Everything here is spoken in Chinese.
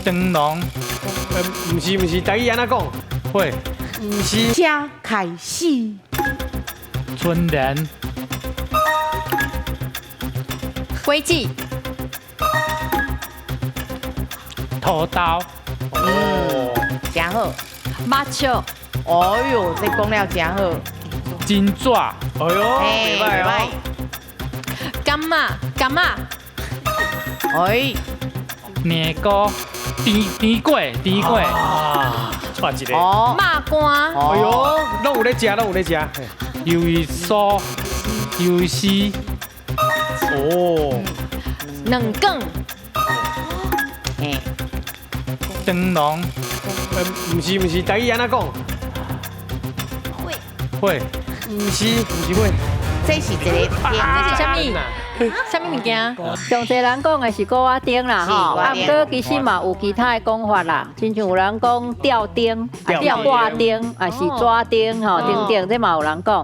灯笼，不是，台语安怎讲？会，不是，加开始，春联，规矩，土豆，真好。麻雀，哦哟，这讲了真好。金纸，哎呦，袂歹哦。干嘛干嘛？哎，年糕，甜粿，啊，错一个。哦，肉干，哎呦，拢有咧食，拢有咧食。鱿鱼酥，鱿鱼丝，哦，两梗，嘿，灯笼，不是，台语安怎讲？会，不是会。这是一个点，这是啥物？啥物物件？上侪人讲的是锅仔丁啦是吼，锅仔丁啊，不过其实嘛有其他的讲法啦，亲像有人讲吊钉、吊挂钉，啊是抓钉吼，钉钉，这嘛有人讲。